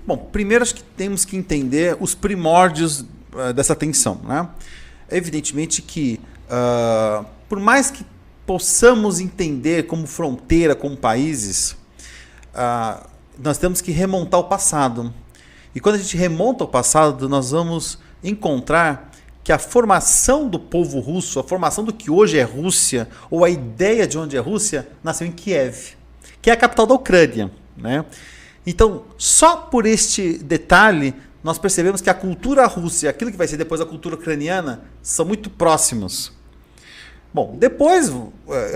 Bom, primeiro acho que temos que entender os primórdios dessa tensão, né? Evidentemente que, por mais que possamos entender como fronteira, como países, nós temos que remontar o passado. E quando a gente remonta ao passado, nós vamos encontrar que a formação do povo russo, a formação do que hoje é Rússia, ou a ideia de onde é Rússia, nasceu em Kiev, que é a capital da Ucrânia, né? Então, só por este detalhe, nós percebemos que a cultura russa e aquilo que vai ser depois a cultura ucraniana são muito próximos. Bom, depois,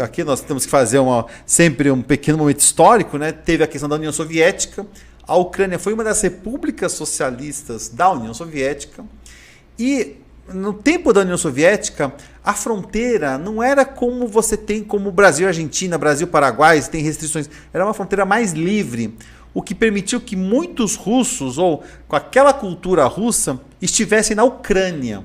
aqui nós temos que fazer sempre um pequeno momento histórico, né? Teve a questão da União Soviética, a Ucrânia foi uma das repúblicas socialistas da União Soviética, e no tempo da União Soviética, a fronteira não era como você tem como Brasil e Argentina, Brasil e Paraguai, tem restrições, era uma fronteira mais livre, o que permitiu que muitos russos, ou com aquela cultura russa, estivessem na Ucrânia.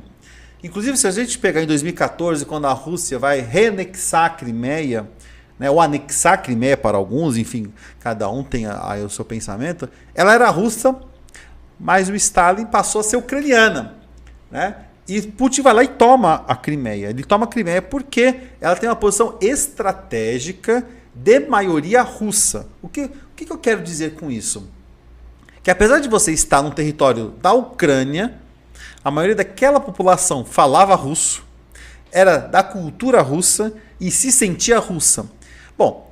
Inclusive, se a gente pegar em 2014, quando a Rússia vai reanexar a Crimeia, né, ou anexar a Crimeia para alguns, enfim, cada um tem o seu pensamento, ela era russa, mas o Stalin passou a ser ucraniana, né? E Putin vai lá e toma a Crimeia. Ele toma a Crimeia porque ela tem uma posição estratégica de maioria russa. O que eu quero dizer com isso? Que apesar de você estar num território da Ucrânia, a maioria daquela população falava russo, era da cultura russa e se sentia russa. Bom,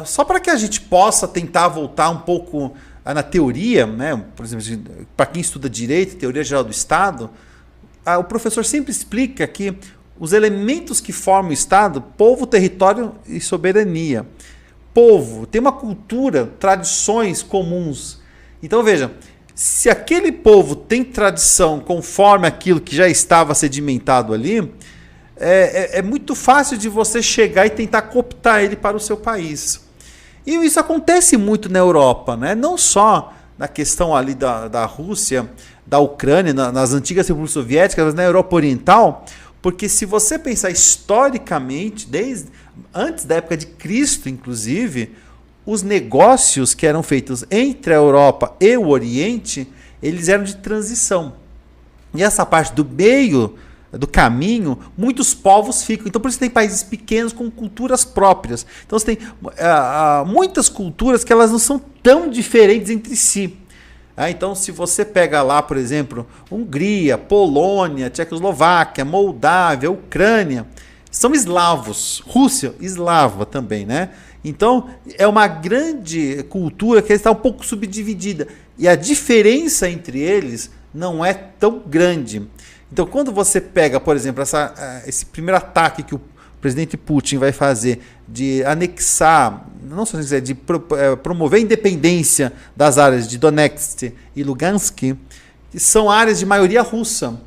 só para que a gente possa tentar voltar um pouco na teoria, né? Por exemplo, para quem estuda direito, teoria geral do Estado, o professor sempre explica que os elementos que formam o Estado, povo, território e soberania. Povo tem uma cultura, tradições comuns. Então veja, se aquele povo tem tradição conforme aquilo que já estava sedimentado ali, é muito fácil de você chegar e tentar cooptar ele para o seu país. E isso acontece muito na Europa, né? Não só na questão ali da Rússia, da Ucrânia, nas antigas repúblicas soviéticas, mas na Europa Oriental, porque se você pensar historicamente, desde antes da época de Cristo, inclusive, os negócios que eram feitos entre a Europa e o Oriente, eles eram de transição. E essa parte do meio do caminho, muitos povos ficam. Então, por isso tem países pequenos com culturas próprias. Então, você tem muitas culturas que elas não são tão diferentes entre si. Então, se você pega lá, por exemplo, Hungria, Polônia, Tchecoslováquia, Moldávia, Ucrânia, são eslavos. Rússia, eslava também, né? Então, é uma grande cultura que está um pouco subdividida. E a diferença entre eles não é tão grande. Então, quando você pega, por exemplo, esse primeiro ataque que o presidente Putin vai fazer de anexar, não só de promover a independência das áreas de Donetsk e Lugansk, que são áreas de maioria russa.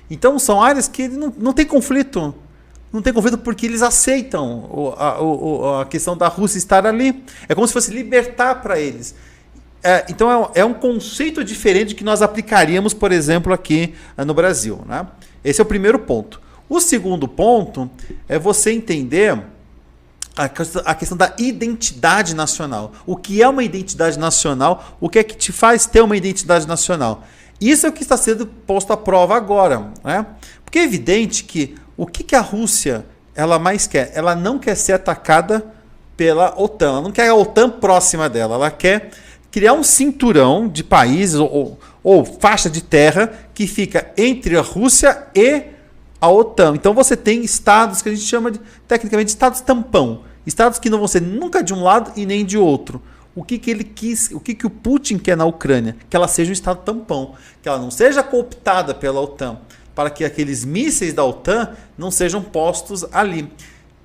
Então, são áreas que não tem conflito. Não tem conflito porque eles aceitam a questão da Rússia estar ali. É como se fosse libertar para eles. Então é um conceito diferente que nós aplicaríamos, por exemplo, aqui no Brasil, né? Esse é o primeiro ponto. O segundo ponto é você entender a questão da identidade nacional. O que é uma identidade nacional? O que é que te faz ter uma identidade nacional? Isso é o que está sendo posto à prova agora, né? Porque é evidente que o que a Rússia ela mais quer? Ela não quer ser atacada pela OTAN. Ela não quer a OTAN próxima dela. Ela quer criar um cinturão de países ou faixa de terra que fica entre a Rússia e a OTAN. Então você tem estados que a gente chama tecnicamente de estados tampão. Estados que não vão ser nunca de um lado e nem de outro. O que ele quis, o que o Putin quer na Ucrânia? Que ela seja um estado tampão, que ela não seja cooptada pela OTAN, para que aqueles mísseis da OTAN não sejam postos ali.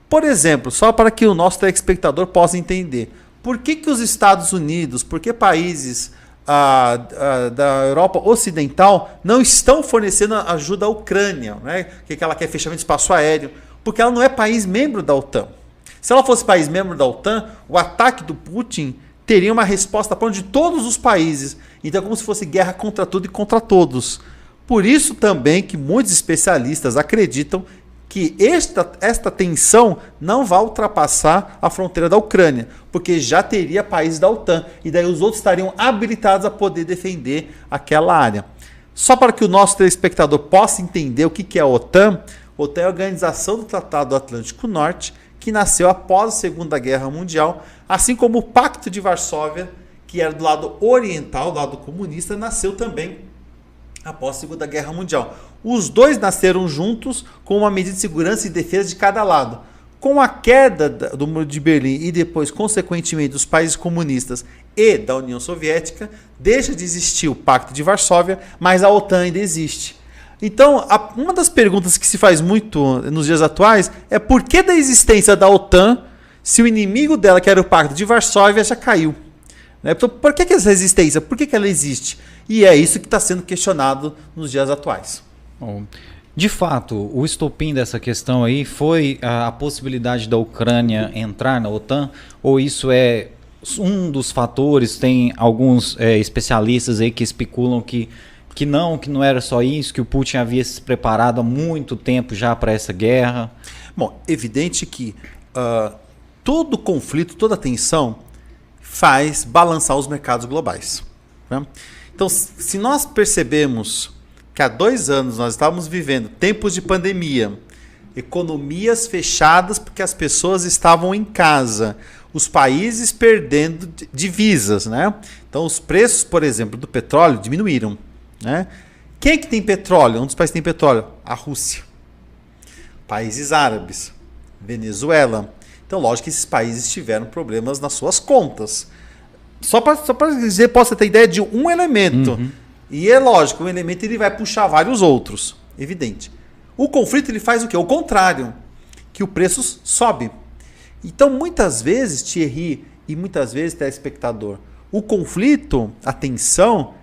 Por exemplo, só para que o nosso telespectador possa entender, por que os Estados Unidos, por que países da Europa Ocidental não estão fornecendo ajuda à Ucrânia, né? Que ela quer fechamento de espaço aéreo, porque ela não é país membro da OTAN. Se ela fosse país membro da OTAN, o ataque do Putin teria uma resposta pronta de todos os países. Então é como se fosse guerra contra tudo e contra todos. Por isso também que muitos especialistas acreditam que esta tensão não vai ultrapassar a fronteira da Ucrânia, porque já teria países da OTAN, e daí os outros estariam habilitados a poder defender aquela área. Só para que o nosso telespectador possa entender o que é a OTAN, a OTAN é a Organização do Tratado do Atlântico Norte, que nasceu após a Segunda Guerra Mundial, assim como o Pacto de Varsóvia, que era do lado oriental, do lado comunista, nasceu também após a Segunda Guerra Mundial. Os dois nasceram juntos com uma medida de segurança e defesa de cada lado. Com a queda do Muro de Berlim e depois, consequentemente, dos países comunistas e da União Soviética, deixa de existir o Pacto de Varsóvia, mas a OTAN ainda existe. Então, uma das perguntas que se faz muito nos dias atuais é por que da existência da OTAN se o inimigo dela, que era o Pacto de Varsóvia, já caiu? Então, por que essa resistência? Por que ela existe? E é isso que está sendo questionado nos dias atuais. Bom, de fato, o estopim dessa questão aí foi a possibilidade da Ucrânia entrar na OTAN? Ou isso é um dos fatores? Tem alguns especialistas aí que especulam que não era só isso, que o Putin havia se preparado há muito tempo já para essa guerra? Bom, evidente que todo conflito, toda tensão faz balançar os mercados globais, né? Então, se nós percebemos que há 2 anos nós estávamos vivendo tempos de pandemia, economias fechadas porque as pessoas estavam em casa, os países perdendo divisas, né? Então, os preços, por exemplo, do petróleo diminuíram, né? Quem é que tem petróleo? Um dos países que tem petróleo? A Rússia. Países árabes. Venezuela. Então, lógico que esses países tiveram problemas nas suas contas. Só para dizer, possa ter ideia de um elemento. Uhum. E é lógico, um elemento ele vai puxar vários outros. Evidente. O conflito ele faz o quê? O contrário. Que o preço sobe. Então, muitas vezes, Thierry, e muitas vezes, telespectador, o conflito, a tensão,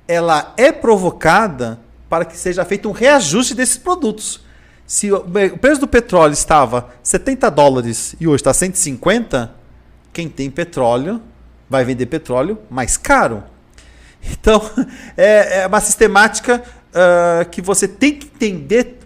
ela é provocada para que seja feito um reajuste desses produtos. Se o preço do petróleo estava $70 e hoje está 150, quem tem petróleo vai vender petróleo mais caro. Então, é uma sistemática que você tem que entender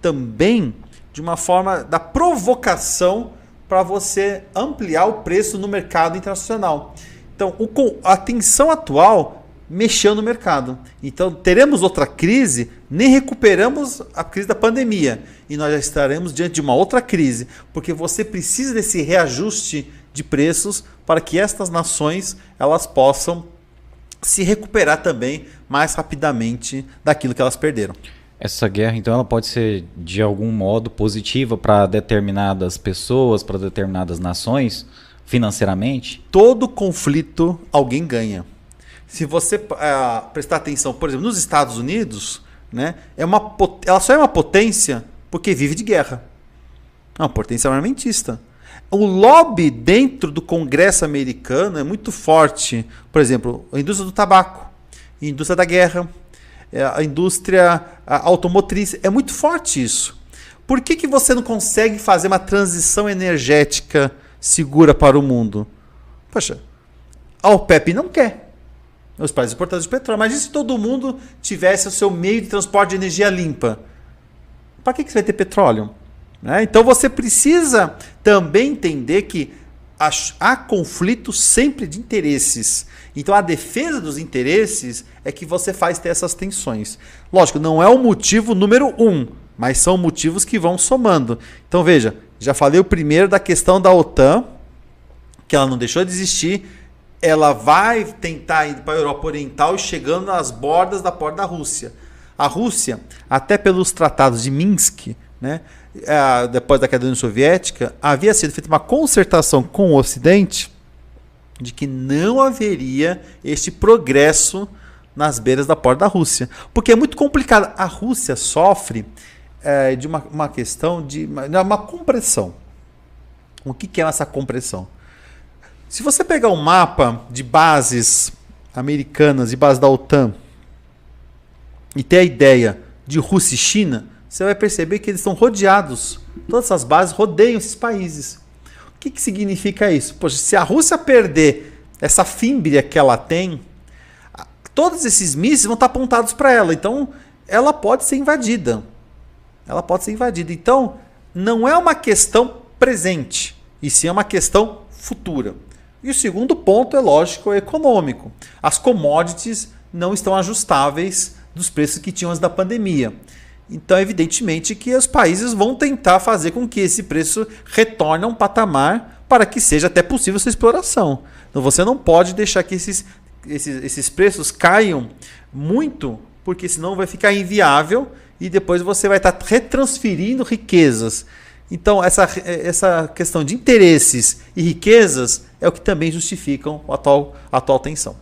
também de uma forma da provocação para você ampliar o preço no mercado internacional. Então, a tensão atual mexeu no mercado. Então, teremos outra crise, nem recuperamos a crise da pandemia. E nós já estaremos diante de uma outra crise, porque você precisa desse reajuste de preços para que estas nações elas possam se recuperar também mais rapidamente daquilo que elas perderam. Essa guerra, então, ela pode ser de algum modo positiva para determinadas pessoas, para determinadas nações, financeiramente? Todo conflito alguém ganha. Se você prestar atenção, por exemplo, nos Estados Unidos, né, ela só é uma potência porque vive de guerra. É uma potência armamentista. O lobby dentro do Congresso americano é muito forte. Por exemplo, a indústria do tabaco, a indústria da guerra, a indústria automotriz. É muito forte isso. Por que você não consegue fazer uma transição energética segura para o mundo? Poxa, a OPEP não quer. Os países importadores de petróleo. Mas e se todo mundo tivesse o seu meio de transporte de energia limpa? Para que você vai ter petróleo? Então você precisa também entender que há conflito sempre de interesses. Então a defesa dos interesses é que você faz ter essas tensões. Lógico, não é o motivo número 1, mas são motivos que vão somando. Então veja, já falei o primeiro da questão da OTAN, que ela não deixou de existir. Ela vai tentar ir para a Europa Oriental e chegando nas bordas da porta da Rússia. A Rússia, até pelos tratados de Minsk, né, depois da queda da União Soviética, havia sido feita uma concertação com o Ocidente de que não haveria este progresso nas beiras da porta da Rússia. Porque é muito complicado. A Rússia sofre de uma questão de uma compressão. O que é essa compressão? Se você pegar um mapa de bases americanas e bases da OTAN e ter a ideia de Rússia e China, você vai perceber que eles estão rodeados. Todas essas bases rodeiam esses países. O que significa isso? Poxa, se a Rússia perder essa fímbria que ela tem, todos esses mísseis vão estar apontados para ela. Então, ela pode ser invadida. ela pode ser invadida. Então, não é uma questão presente, e sim é uma questão futura. E o segundo ponto é lógico, é econômico. As commodities não estão ajustáveis dos preços que tinham antes da pandemia. Então, evidentemente que os países vão tentar fazer com que esse preço retorne a um patamar para que seja até possível sua exploração. Então, você não pode deixar que esses preços caiam muito, porque senão vai ficar inviável e depois você vai estar retransferindo riquezas. Então, essa questão de interesses e riquezas é o que também justificam a atual tensão.